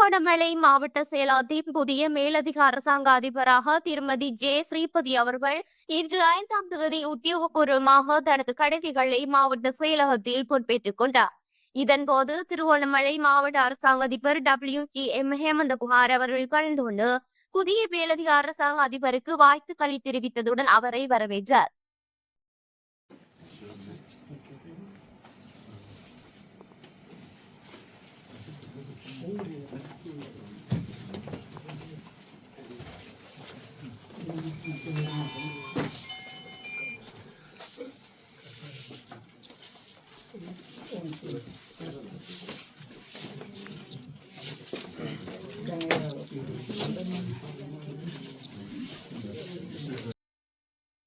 திருகோணமலை மாவட்ட செயலாளத்தின் புதிய மேலதிக அரசாங்க அதிபராக திருமதி ஜே ஸ்ரீபதி அவர்கள் இன்று 5ஆம் தேதி உத்தியோகபூர்வமாக தனது கடமைகளை மாவட்ட செயலகத்தில் பொறுப்பேற்றுக் கொண்டார். இதன்போது திருகோணமலை மாவட்ட அரசாங்க அதிபர் WGM ஹேமந்தகுமார் அவர்கள் கலந்து கொண்டு புதிய மேலதிக அரசாங்க அதிபருக்கு வாழ்த்துக்களை தெரிவித்ததுடன் அவரை வரவேற்றார்.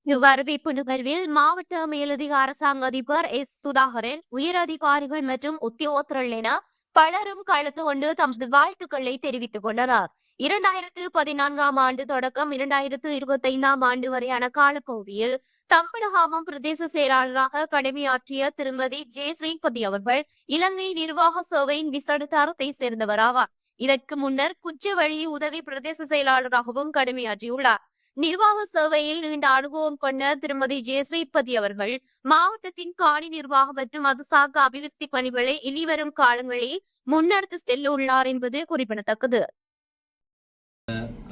இவ்வரவேற்பு நிகழ்வில் மாவட்ட மேலதிக அரசாங்க அதிபர் சுதாகரன், உயர் அதிகாரிகள் மற்றும் உத்தியோகத்தர்கள் என பலரும் கலந்து கொண்டு தமது வாழ்த்துக்களை தெரிவித்துக் கொண்டனர். 2014ஆம் ஆண்டு தொடக்கம் 2025ஆம் ஆண்டு வரையான காலப்பகுதியில் தமிழகம் பிரதேச செயலாளராக கடமையாற்றிய திருமதி ஜே ஸ்ரீபதி அவர்கள் இலங்கை நிர்வாக சேவையின் விசேட தரத்தை சேர்ந்தவராவார். இதற்கு முன்னர் குச்சவெளி உதவி பிரதேச செயலாளராகவும் கடமையாற்றியுள்ளார். நிர்வாக சேவையில் நீண்ட அனுபவம் கொண்ட திருமதி ஜே ஸ்ரீபதி அவர்கள் மாவட்டத்தின் காணி நிர்வாகம் மற்றும் அது சார்ந்த அபிவிருத்தி பணிகளை இனிவரும் காலங்களில் முன்னெடுத்து செல்ல உள்ளார் என்பது குறிப்பிடத்தக்கது.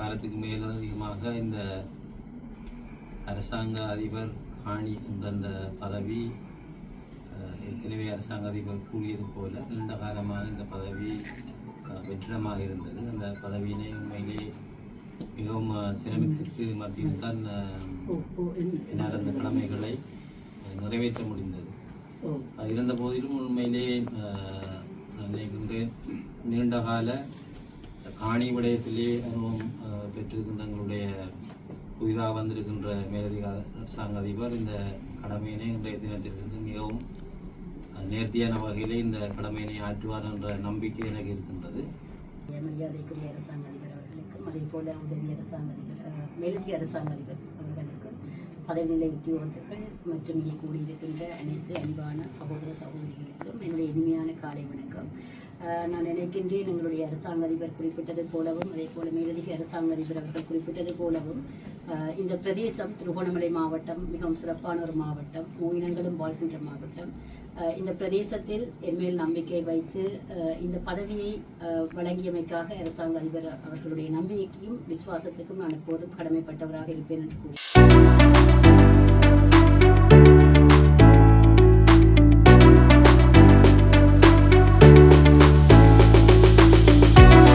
காலத்துக்கு மேலதிகமாக இந்த அரசாங்க அதிபர் காணி என்ற பதவி ஏற்கனவே அரசாங்க அதிபர் கூறியது போல நீண்ட காலமாக இந்த பதவி வெற்றிடமாக இருந்தது. அந்த பதவியினை உண்மையிலே மிகவும் சிரமத்திற்கு மத்தியில் தான் என்னால் அந்த கடமைகளை நிறைவேற்ற முடிந்தது. இருந்த போதிலும் உண்மையிலே நினைக்கின்றேன் நீண்ட கால காணி விடயத்திலே அனுபவம் பெற்றிருக்கின்ற தங்களுடைய புதிதாக வந்திருக்கின்ற மேலதிக அரசாங்க அதிபர் இந்த கடமையினை இன்றைய தினத்திலிருந்து மிகவும் நேர்த்தியான வகையிலே இந்த கடமையினை ஆற்றுவார் என்ற நம்பிக்கை எனக்கு இருக்கின்றது. மரியாதைக்குரிய அரசாங்க அதிபர் அவர்களுக்கும் அதே போல உதவி அரசாங்க அதிபர் மேலதிக அரசாங்க அதிபர் அவர்களுக்கும் பதவிநிலை உத்தியோகத்தர்கள் மற்றும் இங்கே கூடியிருக்கின்ற அனைத்து அன்பான சகோதர சகோதரிகளுக்கும் என்னுடைய இனிமையான காலை வணக்கம். நான் நினைக்கின்றேன் எங்களுடைய அரசாங்க அதிபர் குறிப்பிட்டது போலவும் அதே போல மேலதிக அரசாங்க அதிபர் அவர்கள் குறிப்பிட்டது போலவும் இந்த பிரதேசம் திருகோணமலை மாவட்டம் மிகவும் சிறப்பான ஒரு மாவட்டம், மூவினங்களும் வாழ்கின்ற மாவட்டம். இந்த பிரதேசத்தில் என்மேல் நம்பிக்கை வைத்து இந்த பதவியை வழங்கியமைக்காக அரசாங்க அதிபர் அவர்களுடைய நம்பிக்கையும் விசுவாசத்துக்கும் நான் எப்போதும் கடமைப்பட்டவராக இருப்பேன் என்று கூறி